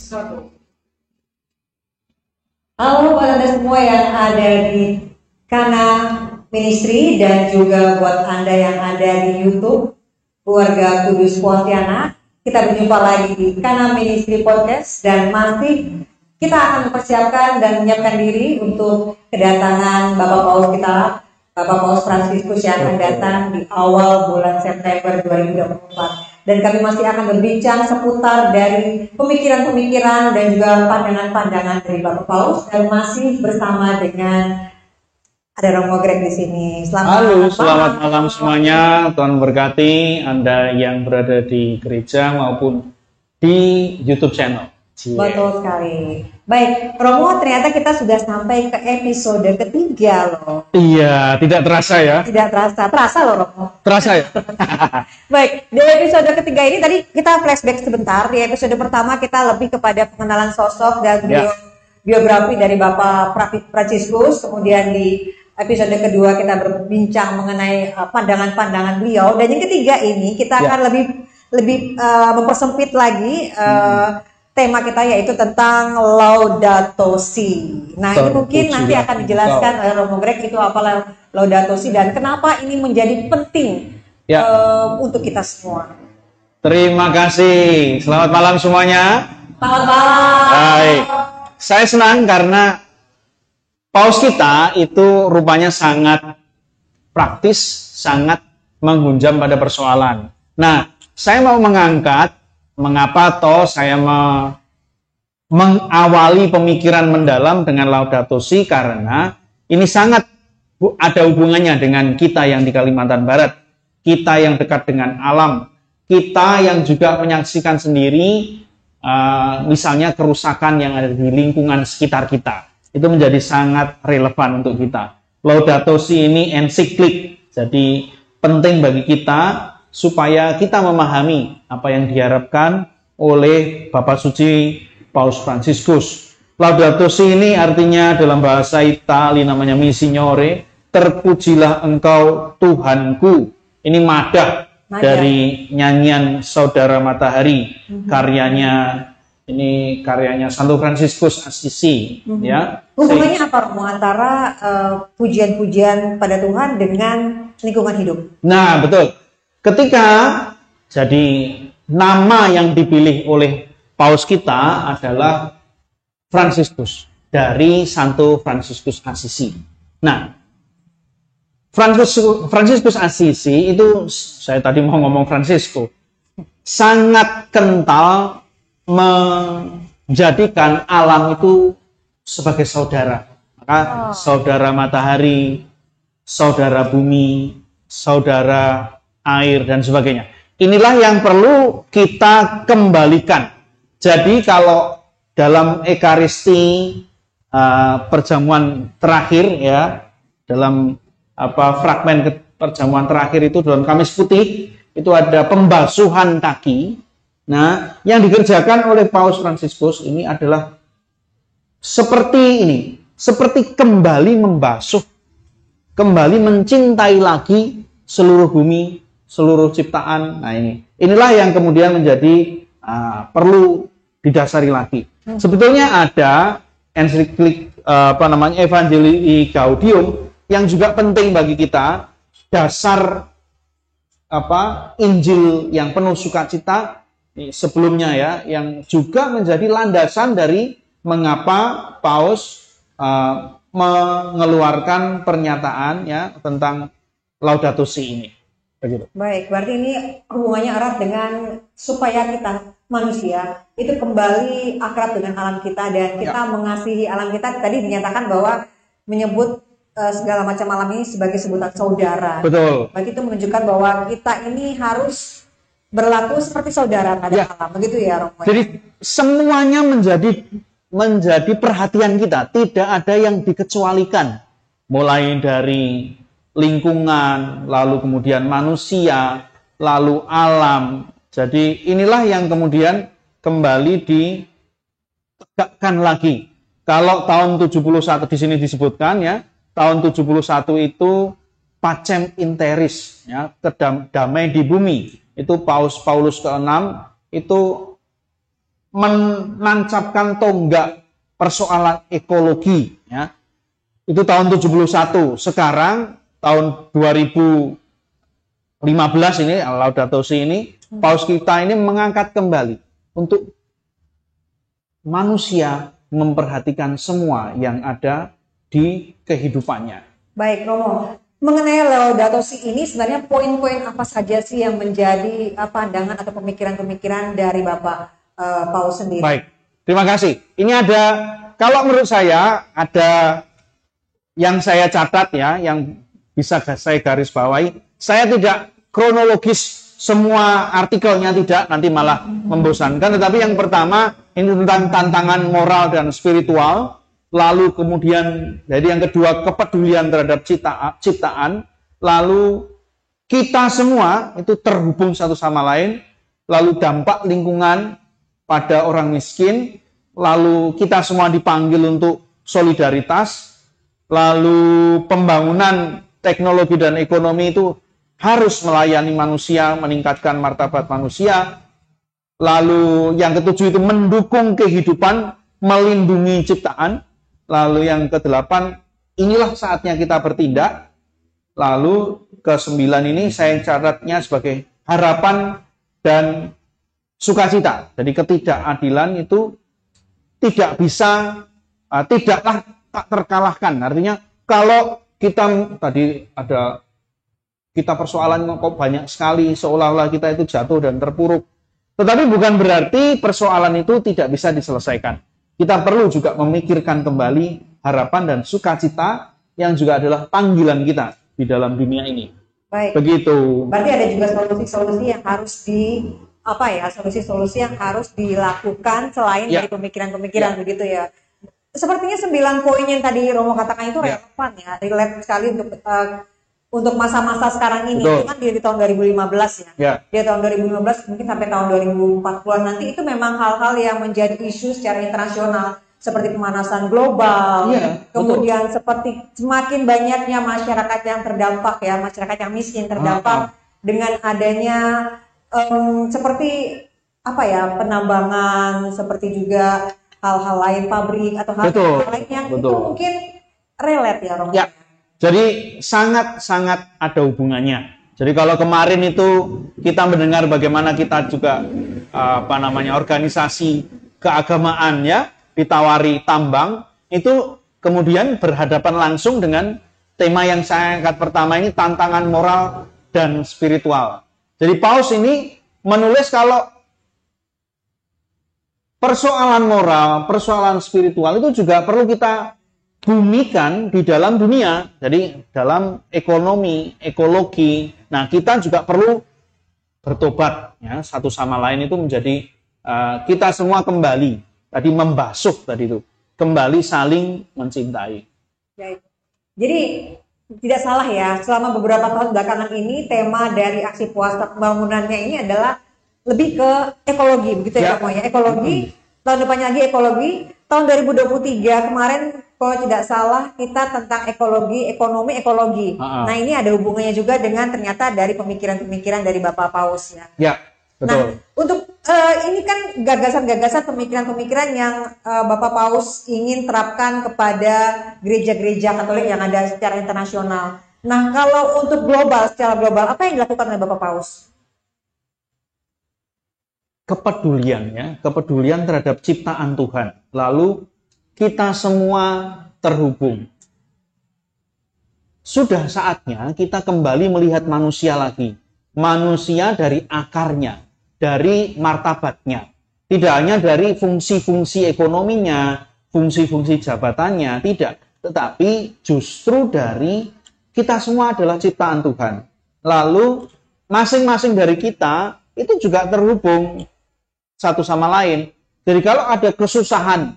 Halo buat Anda semua yang ada di Kana Ministry dan juga buat Anda yang ada di YouTube Keluarga Kudus Pontianak. Kita berjumpa lagi di Kana Ministry Podcast dan masih kita akan mempersiapkan dan menyiapkan diri untuk kedatangan Bapak Paus kita, Bapak Paus Fransiskus yang akan datang di awal bulan September 2024. Dan kami masih akan berbincang seputar dari pemikiran-pemikiran dan juga pandangan-pandangan dari Bapak Paus, dan masih bersama dengan ada Romo Greg di sini. Selamat malam semuanya. Tuhan berkati Anda yang berada di gereja maupun di YouTube channel. Betul sekali. Baik, Romo, ternyata kita sudah sampai ke episode ketiga loh. Iya, tidak terasa ya? Tidak terasa. Terasa loh, Romo. Terasa ya? Baik, di episode ketiga ini tadi kita flashback sebentar. Di episode pertama kita lebih kepada pengenalan sosok dan biografi dari Bapak Fransiskus. Kemudian di episode kedua kita berbincang mengenai pandangan-pandangan beliau. Dan yang ketiga ini kita akan lebih mempersempit lagi tema kita, yaitu tentang Laudato Si. Nah, ini mungkin nanti akan dijelaskan oleh Romo Greg itu apa Laudato Si dan kenapa ini menjadi penting untuk kita semua. Terima kasih. Selamat malam semuanya. Selamat malam. Baik. Saya senang karena Paus kita itu rupanya sangat praktis, sangat menghunjam pada persoalan. Nah, saya mau mengangkat mengapa saya mengawali pemikiran mendalam dengan Laudato Si, karena ini sangat ada hubungannya dengan kita yang di Kalimantan Barat, kita yang dekat dengan alam, kita yang juga menyaksikan sendiri misalnya kerusakan yang ada di lingkungan sekitar kita. Itu menjadi sangat relevan untuk kita. Laudato Si ini ensiklik, jadi penting bagi kita supaya kita memahami apa yang diharapkan oleh Bapak Suci Paus Fransiskus. Laudato Si ini artinya dalam bahasa Itali namanya Mi Signore, terpujilah engkau Tuhanku. Ini madah dari nyanyian Saudara Matahari, karyanya Santo Fransiskus Assisi. Ya. Hubungannya apa, Romo, antara pujian-pujian pada Tuhan dengan lingkungan hidup? Nah, betul. Ketika jadi nama yang dipilih oleh Paus kita adalah Fransiskus, dari Santo Fransiskus Assisi. Nah, Fransiskus Assisi itu, saya tadi mau ngomong Fransisco, sangat kental menjadikan alam itu sebagai saudara. Maka saudara matahari, saudara bumi, saudara air, dan sebagainya. Inilah yang perlu kita kembalikan. Jadi kalau dalam Ekaristi perjamuan terakhir ya, dalam fragmen perjamuan terakhir itu dalam Kamis Putih itu ada pembasuhan kaki. Nah, yang dikerjakan oleh Paus Fransiskus ini adalah seperti kembali membasuh, kembali mencintai lagi seluruh bumi, seluruh ciptaan. Nah, inilah yang kemudian menjadi perlu didasari lagi. Sebetulnya ada ensiklik Evangelii Gaudium yang juga penting bagi kita, dasar Injil yang penuh sukacita sebelumnya ya, yang juga menjadi landasan dari mengapa Paus mengeluarkan pernyataan ya tentang Laudato Si ini. Begitu. Baik, berarti ini hubungannya erat dengan supaya kita manusia itu kembali akrab dengan alam kita dan kita mengasihi alam kita. Tadi dinyatakan bahwa menyebut segala macam alam ini sebagai sebutan saudara. Betul. Berarti itu menunjukkan bahwa kita ini harus berlaku seperti saudara pada alam. Begitu ya, Romo? Jadi semuanya menjadi perhatian kita, tidak ada yang dikecualikan. Mulai dari lingkungan, lalu kemudian manusia, lalu alam. Jadi inilah yang kemudian kembali ditegakkan lagi. Kalau tahun 71 di sini disebutkan ya, tahun 71 itu Pacem in Terris, ya, damai di bumi. Itu Paulus ke-6 itu menancapkan tonggak persoalan ekologi, ya. Itu tahun 71. Sekarang tahun 2015 ini, Laudato Si ini, Paus kita ini mengangkat kembali untuk manusia memperhatikan semua yang ada di kehidupannya. Baik, Romo. Mengenai Laudato Si ini sebenarnya poin-poin apa saja sih yang menjadi pandangan atau pemikiran-pemikiran dari Bapak Paus sendiri? Baik, terima kasih. Ini ada, kalau menurut saya ada yang saya catat ya, yang bisa saya garis bawahi. Saya tidak kronologis semua artikelnya, tidak, nanti malah membosankan. Tetapi yang pertama ini tentang tantangan moral dan spiritual. Lalu kemudian jadi yang kedua kepedulian terhadap ciptaan. Lalu kita semua itu terhubung satu sama lain. Lalu dampak lingkungan pada orang miskin. Lalu kita semua dipanggil untuk solidaritas. Lalu pembangunan teknologi dan ekonomi itu harus melayani manusia, meningkatkan martabat manusia. Lalu yang ketujuh itu mendukung kehidupan, melindungi ciptaan. Lalu yang kedelapan, inilah saatnya kita bertindak. Lalu kesembilan ini saya catatnya sebagai harapan dan sukacita. Jadi ketidakadilan itu tidak bisa, tidaklah tak terkalahkan. Artinya kalau kita tadi ada kita persoalan kok banyak sekali, seolah-olah kita itu jatuh dan terpuruk. Tetapi bukan berarti persoalan itu tidak bisa diselesaikan. Kita perlu juga memikirkan kembali harapan dan sukacita yang juga adalah panggilan kita di dalam dunia ini. Baik. Begitu. Berarti ada juga solusi-solusi yang harus solusi-solusi yang harus dilakukan selain dari pemikiran-pemikiran begitu ya. Sepertinya 9 poin yang tadi Romo katakan itu relevan ya, relate sekali untuk masa-masa sekarang ini. Itu kan di tahun 2015 ya. Di tahun 2015 mungkin sampai tahun 2040 nanti itu memang hal-hal yang menjadi isu secara internasional seperti pemanasan global. Kemudian seperti semakin banyaknya masyarakat yang terdampak ya, masyarakat yang miskin terdampak dengan adanya seperti penambangan, seperti juga hal-hal lain, pabrik atau hal-hal lain yang itu mungkin relate ya, Romo. Ya, jadi sangat-sangat ada hubungannya. Jadi kalau kemarin itu kita mendengar bagaimana kita juga organisasi keagamaan ya ditawari tambang, itu kemudian berhadapan langsung dengan tema yang saya angkat pertama ini, tantangan moral dan spiritual. Jadi Paus ini menulis kalau persoalan moral, persoalan spiritual itu juga perlu kita bumikan di dalam dunia. Jadi dalam ekonomi, ekologi. Nah, kita juga perlu bertobat ya, satu sama lain itu menjadi kita semua kembali tadi membasuh tadi itu, kembali saling mencintai. Jadi tidak salah ya, selama beberapa tahun belakangan ini tema dari aksi puasa pembangunannya ini adalah lebih ke ekologi, begitu ya, Pak ya. Ekologi, tahun depannya lagi ekologi. Tahun 2023 kemarin, kalau tidak salah, kita tentang ekologi, ekonomi, ekologi. Nah, ini ada hubungannya juga dengan ternyata dari pemikiran-pemikiran dari Bapak Paus ya. Ya, betul. Nah, untuk ini kan gagasan-gagasan pemikiran-pemikiran yang Bapak Paus ingin terapkan kepada gereja-gereja Katolik yang ada secara internasional. Nah, kalau untuk global, secara global, apa yang dilakukan oleh Bapak Paus? Kepedulian terhadap ciptaan Tuhan. Lalu kita semua terhubung. Sudah saatnya kita kembali melihat manusia lagi. Manusia dari akarnya, dari martabatnya. Tidak hanya dari fungsi-fungsi ekonominya, fungsi-fungsi jabatannya, tidak. Tetapi justru dari kita semua adalah ciptaan Tuhan. Lalu masing-masing dari kita itu juga terhubung satu sama lain. Jadi kalau ada kesusahan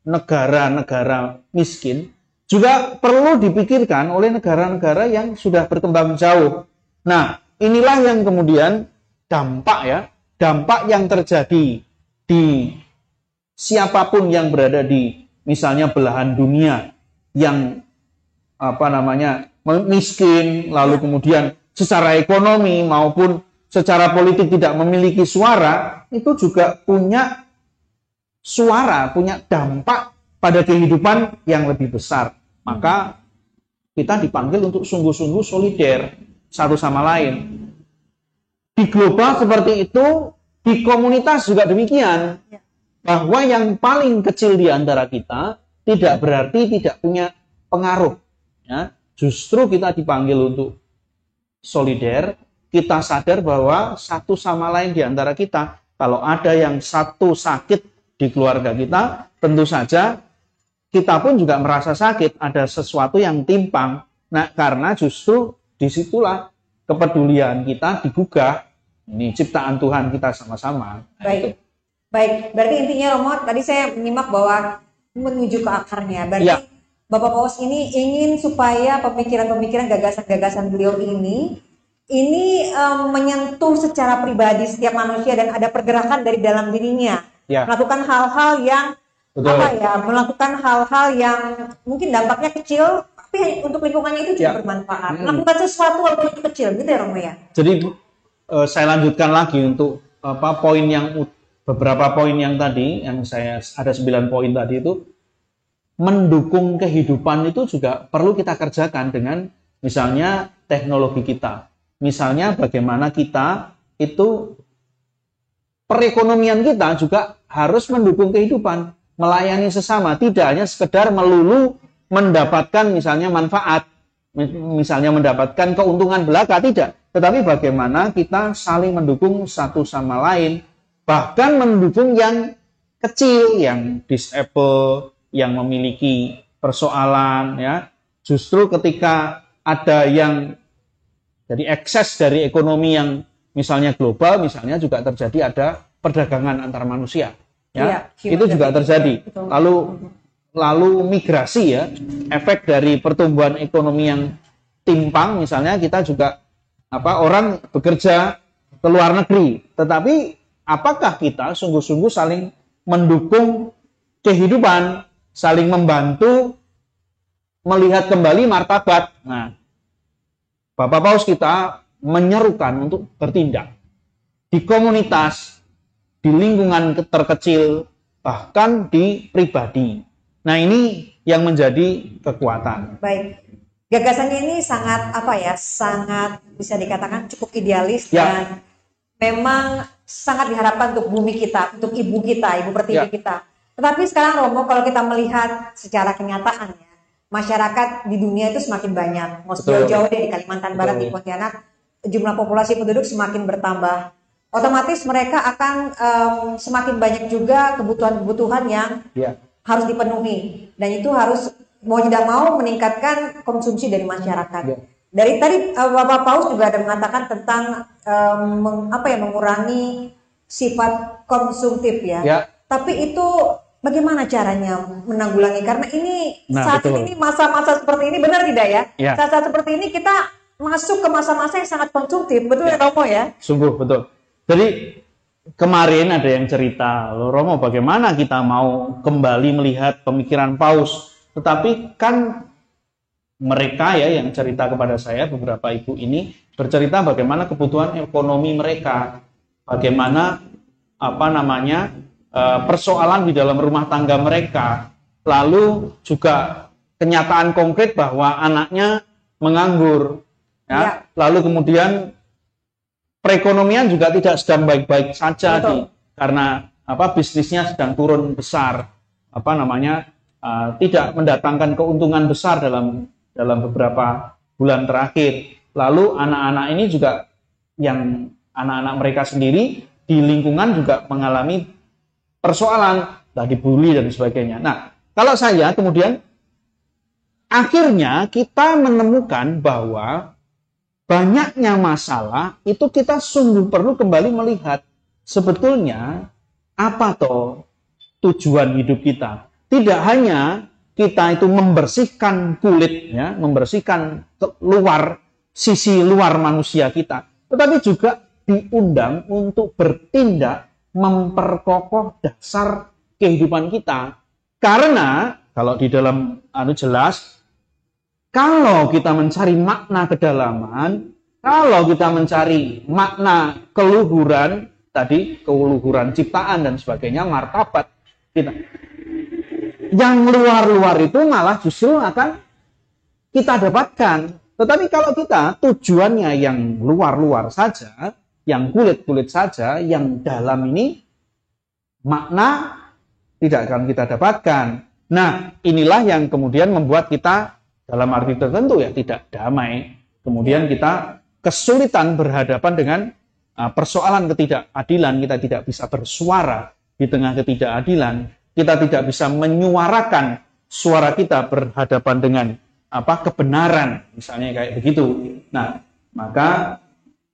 negara-negara miskin, juga perlu dipikirkan oleh negara-negara yang sudah berkembang jauh. Nah, inilah yang kemudian dampak yang terjadi di siapapun yang berada di misalnya belahan dunia yang miskin, lalu kemudian secara ekonomi maupun secara politik tidak memiliki suara, itu juga punya suara, punya dampak pada kehidupan yang lebih besar. Maka kita dipanggil untuk sungguh-sungguh solider satu sama lain. Di global seperti itu, di komunitas juga demikian. Bahwa yang paling kecil di antara kita tidak berarti tidak punya pengaruh. Ya. Justru kita dipanggil untuk solider, kita sadar bahwa satu sama lain di antara kita, kalau ada yang satu sakit di keluarga kita, tentu saja kita pun juga merasa sakit, ada sesuatu yang timpang. Nah, karena justru disitulah kepedulian kita digugah. Ini ciptaan Tuhan kita sama-sama. Baik, baik. Berarti intinya Romo, tadi saya menyimak bahwa menuju ke akarnya. Berarti Ya. Bapak Paus ini ingin supaya pemikiran-pemikiran, gagasan-gagasan beliau ini menyentuh secara pribadi setiap manusia dan ada pergerakan dari dalam dirinya. Ya. Melakukan hal-hal yang Betul. melakukan hal-hal yang mungkin dampaknya kecil, tapi untuk lingkungannya itu juga bermanfaat. Melakukan sesuatu walaupun itu kecil, gitu ya Romo ya. Jadi saya lanjutkan lagi untuk beberapa poin yang tadi, yang saya ada 9 poin tadi itu, mendukung kehidupan itu juga perlu kita kerjakan dengan misalnya teknologi kita. Misalnya bagaimana kita itu perekonomian kita juga harus mendukung kehidupan, melayani sesama, tidak hanya sekedar melulu mendapatkan misalnya manfaat, misalnya mendapatkan keuntungan belaka, tidak. Tetapi bagaimana kita saling mendukung satu sama lain, bahkan mendukung yang kecil, yang disable, yang memiliki persoalan, ya. Justru ketika ada yang jadi ekses dari ekonomi yang misalnya global, misalnya juga terjadi ada perdagangan antar manusia, ya. Iya, itu juga terjadi. Betul. Lalu migrasi, ya, efek dari pertumbuhan ekonomi yang timpang, misalnya kita juga orang bekerja ke luar negeri, tetapi apakah kita sungguh-sungguh saling mendukung kehidupan, saling membantu melihat kembali martabat. Nah, Bapak Paus kita menyerukan untuk bertindak di komunitas, di lingkungan terkecil, bahkan di pribadi. Nah, ini yang menjadi kekuatan. Baik. Gagasannya ini sangat sangat bisa dikatakan cukup idealis dan memang sangat diharapkan untuk bumi kita, untuk ibu kita, ibu pertiwi kita. Tetapi sekarang Romo, kalau kita melihat secara kenyataannya, masyarakat di dunia itu semakin banyak. Mau jauh-jauh deh, di Kalimantan Barat, di Pontianak, jumlah populasi penduduk semakin bertambah. Otomatis mereka akan semakin banyak juga kebutuhan-kebutuhan yang harus dipenuhi. Dan itu harus mau tidak mau meningkatkan konsumsi dari masyarakat. Dari tadi Bapak Paus juga ada mengatakan tentang mengurangi sifat konsumtif, ya. Tapi itu bagaimana caranya menanggulangi? Karena ini saat ini masa-masa seperti ini, benar tidak ya? Saat-saat seperti ini kita masuk ke masa-masa yang sangat konsumtif, betul ya Romo ya? Sungguh betul. Jadi kemarin ada yang cerita, Romo, bagaimana kita mau kembali melihat pemikiran Paus? Tetapi kan mereka yang cerita kepada saya, beberapa ibu ini bercerita bagaimana kebutuhan ekonomi mereka, bagaimana persoalan di dalam rumah tangga mereka, lalu juga kenyataan konkret bahwa anaknya menganggur, lalu kemudian perekonomian juga tidak sedang baik-baik saja karena bisnisnya sedang turun besar, tidak mendatangkan keuntungan besar dalam beberapa bulan terakhir. Lalu anak-anak ini juga, yang anak-anak mereka sendiri di lingkungan juga mengalami persoalan, dibully dan sebagainya. Nah, kalau saya kemudian akhirnya kita menemukan bahwa banyaknya masalah itu kita sungguh perlu kembali melihat sebetulnya apa tujuan hidup kita. Tidak hanya kita itu membersihkan kulit, membersihkan sisi luar manusia kita, tetapi juga diundang untuk bertindak memperkokoh dasar kehidupan kita. Karena kalau di dalam jelas, kalau kita mencari makna kedalaman, kalau kita mencari makna keluhuran tadi, keluhuran ciptaan dan sebagainya, martabat, Kita. Yang luar-luar itu malah justru akan kita dapatkan. Tetapi kalau kita tujuannya yang luar-luar saja, yang kulit-kulit saja, yang dalam ini makna tidak akan kita dapatkan. Nah, inilah yang kemudian membuat kita dalam arti tertentu ya tidak damai. Kemudian kita kesulitan berhadapan dengan persoalan ketidakadilan, kita tidak bisa bersuara di tengah ketidakadilan. Kita tidak bisa menyuarakan suara kita berhadapan dengan kebenaran, misalnya kayak begitu. Nah, maka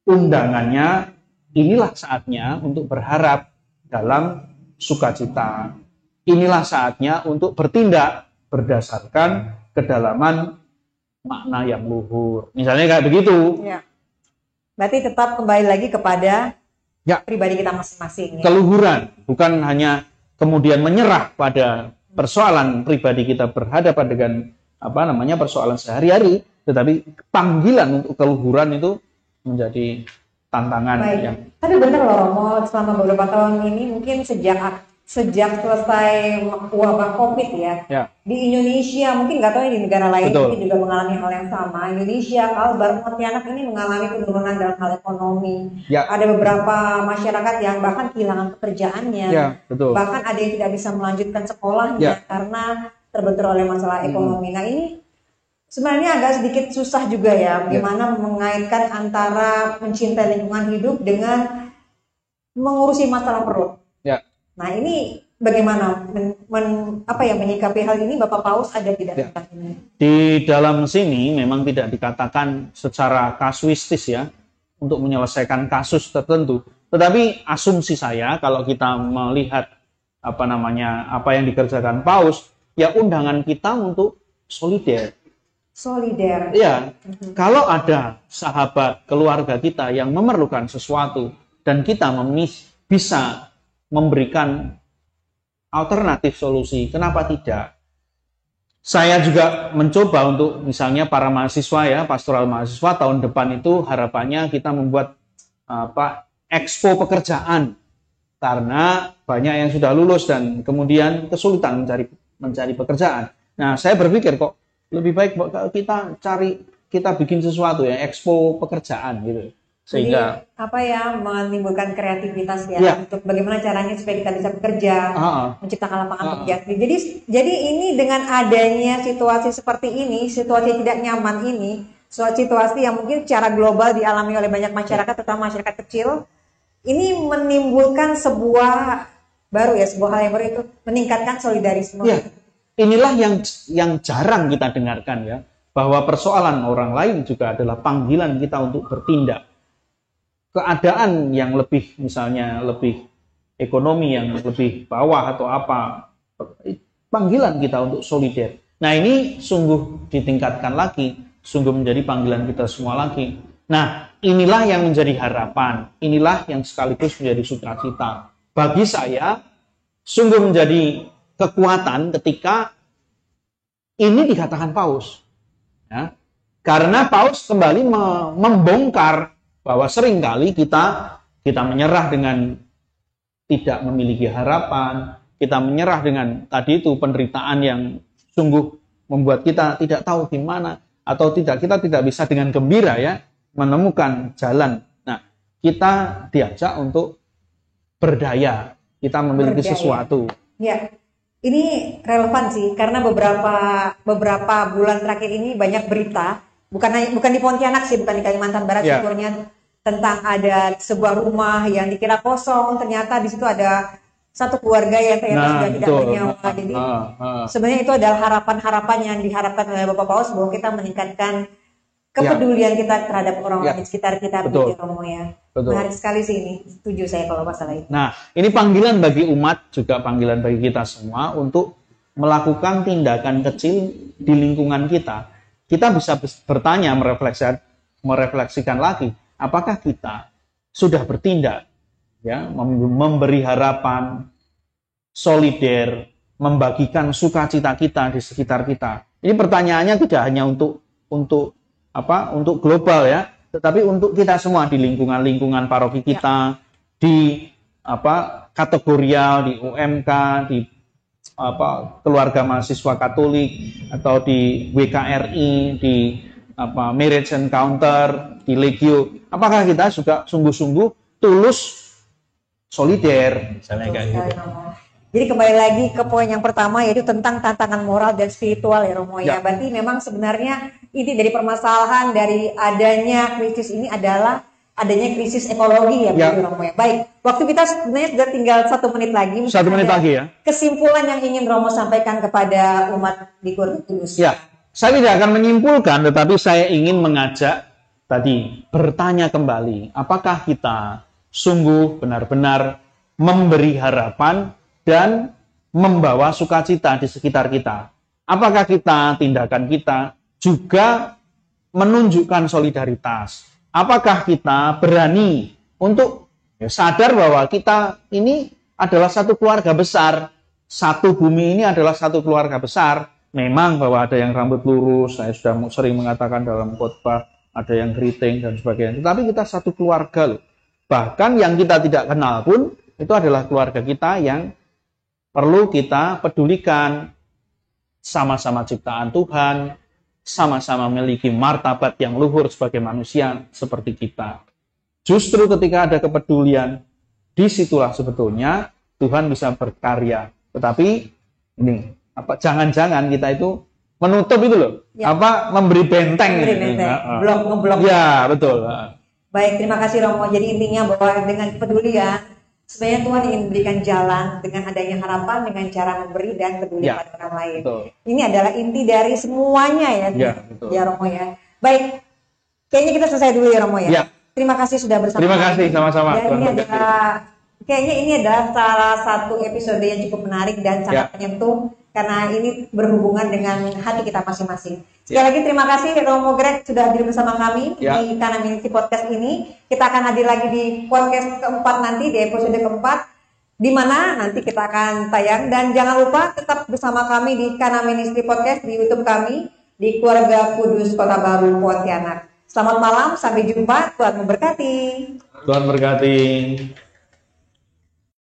undangannya inilah saatnya untuk berharap dalam sukacita. Inilah saatnya untuk bertindak berdasarkan kedalaman makna yang luhur. Misalnya kayak begitu. Ya. Berarti tetap kembali lagi kepada pribadi kita masing-masing. Keluhuran, bukan hanya kemudian menyerah pada persoalan pribadi kita berhadapan dengan persoalan sehari-hari, tetapi panggilan untuk keluhuran itu menjadi tantangan. Baik. Tapi benar loh Romo, selama beberapa tahun ini mungkin sejak selesai wabah COVID ya, di Indonesia mungkin nggak tahu di negara lain mungkin juga mengalami hal yang sama. Indonesia, Kalbar, Pontianak ini mengalami penurunan dalam hal ekonomi. Ada beberapa masyarakat yang bahkan kehilangan pekerjaannya, bahkan ada yang tidak bisa melanjutkan sekolahnya karena terbentur oleh masalah ekonomi. Nah ini sebenarnya agak sedikit susah juga ya, bagaimana mengaitkan antara mencintai lingkungan hidup dengan mengurusi masalah perut. Nah ini bagaimana menyikapi hal ini, Bapak Paus ada tidak tentang ini? Di dalam sini memang tidak dikatakan secara kasuistis ya untuk menyelesaikan kasus tertentu, tetapi asumsi saya kalau kita melihat apa yang dikerjakan Paus, ya undangan kita untuk solider. Ya, kalau ada sahabat keluarga kita yang memerlukan sesuatu dan kita bisa memberikan alternatif solusi, kenapa tidak? Saya juga mencoba untuk misalnya para mahasiswa ya, pastoral mahasiswa tahun depan itu harapannya kita membuat expo pekerjaan, karena banyak yang sudah lulus dan kemudian kesulitan mencari pekerjaan. Nah, saya berpikir kok lebih baik kita bikin sesuatu ya, expo pekerjaan gitu. Sehingga menimbulkan kreativitas untuk bagaimana caranya supaya kita bisa bekerja, menciptakan lapangan kerja. Jadi ini dengan adanya situasi seperti ini, situasi tidak nyaman ini, situasi yang mungkin secara global dialami oleh banyak masyarakat, terutama masyarakat kecil, ini menimbulkan sebuah hal yang baru, itu meningkatkan solidarisme. Inilah yang jarang kita dengarkan ya, bahwa persoalan orang lain juga adalah panggilan kita untuk bertindak. Keadaan yang lebih ekonomi yang lebih bawah atau panggilan kita untuk solider. Nah ini sungguh ditingkatkan lagi, sungguh menjadi panggilan kita semua lagi. Nah inilah yang menjadi harapan, inilah yang sekaligus menjadi sukacita. Bagi saya sungguh menjadi kekuatan ketika ini dikatakan Paus, ya. Karena Paus kembali membongkar bahwa seringkali kita menyerah dengan tidak memiliki harapan, kita menyerah dengan tadi itu penderitaan yang sungguh membuat kita tidak tahu gimana, atau kita tidak bisa dengan gembira ya menemukan jalan. Nah, kita diajak untuk berdaya, kita memiliki sesuatu. Ya, ini relevan sih karena beberapa bulan terakhir ini banyak berita, bukan di Pontianak sih, bukan di Kalimantan Barat syukurnya, tentang ada sebuah rumah yang dikira kosong, ternyata di situ ada satu keluarga yang ternyata sudah tidak bernyawa. Jadi sebenarnya itu adalah harapan-harapan yang diharapkan oleh Bapak Paus bahwa kita meningkatkan kepedulian kita terhadap orang-orang di sekitar kita, begitu Romo ya. Menarik sekali sih ini, setuju saya kalau masalah itu. Nah, ini panggilan bagi umat, juga panggilan bagi kita semua untuk melakukan tindakan kecil di lingkungan kita. Kita bisa bertanya, merefleksikan lagi, apakah kita sudah bertindak, ya, memberi harapan, solider, membagikan sukacita kita di sekitar kita. Ini pertanyaannya tidak hanya untuk global ya, tetapi untuk kita semua di lingkungan paroki kita, di kategorial, di UMK, di keluarga mahasiswa Katolik atau di WKRI, di Marriage Encounter, di Legio, apakah kita juga sungguh-sungguh tulus solider misalnya kayak gitu. Jadi kembali lagi ke poin yang pertama, yaitu tentang tantangan moral dan spiritual ya Romo ya. Ya. Berarti memang sebenarnya inti dari permasalahan dari adanya krisis ini adalah adanya krisis ekologi ya, Ya. Romo ya. Baik, waktu kita sebenarnya sudah tinggal 1 menit lagi. Mungkin 1 menit ada lagi ya. Kesimpulan yang ingin Romo sampaikan kepada umat di Kudus. Ya, saya tidak akan menyimpulkan, tetapi saya ingin mengajak tadi bertanya kembali, apakah kita sungguh benar-benar memberi harapan dan membawa sukacita di sekitar kita? Apakah tindakan kita juga menunjukkan solidaritas? Apakah kita berani untuk sadar bahwa kita ini adalah satu keluarga besar, satu bumi ini adalah satu keluarga besar? Memang bahwa ada yang rambut lurus, saya sudah sering mengatakan dalam khotbah, ada yang keriting dan sebagainya. Tetapi kita satu keluarga loh. Bahkan yang kita tidak kenal pun itu adalah keluarga kita yang perlu kita pedulikan. Sama-sama ciptaan Tuhan, sama-sama memiliki martabat yang luhur sebagai manusia seperti kita. Justru ketika ada kepedulian, disitulah sebetulnya Tuhan bisa berkarya. Tetapi ini jangan-jangan kita itu menutup itu loh, Ya. memberi benteng. Ngeblok. Ya, betul. Baik, terima kasih Romo. Jadi intinya bahwa dengan kepedulian, sebenarnya Tuhan ingin memberikan jalan dengan adanya harapan, dengan cara memberi dan peduli Ya, pada orang lain. betul. Ini adalah inti dari semuanya ya, Ya, betul. ya Romo ya. Baik, kayaknya kita selesai dulu ya Romo ya. Ya. Terima kasih sudah bersama Terima kami. kasih, sama-sama. Dan Tuhan ini memberkati. kayaknya ini adalah salah satu episode yang cukup menarik dan sangat Ya. menyentuh karena ini berhubungan dengan hati kita masing-masing. Sekali Ya. lagi terima kasih Romo Greg sudah hadir bersama kami Ya. di Kana Ministry Podcast ini. Kita akan hadir lagi di podcast keempat nanti, di episode keempat, di mana nanti kita akan tayang. Dan jangan lupa tetap bersama kami di Kana Ministry Podcast di YouTube kami, di Keluarga Kudus Kota Baru Pontianak. Selamat malam, sampai jumpa, Tuhan memberkati. Tuhan berkati.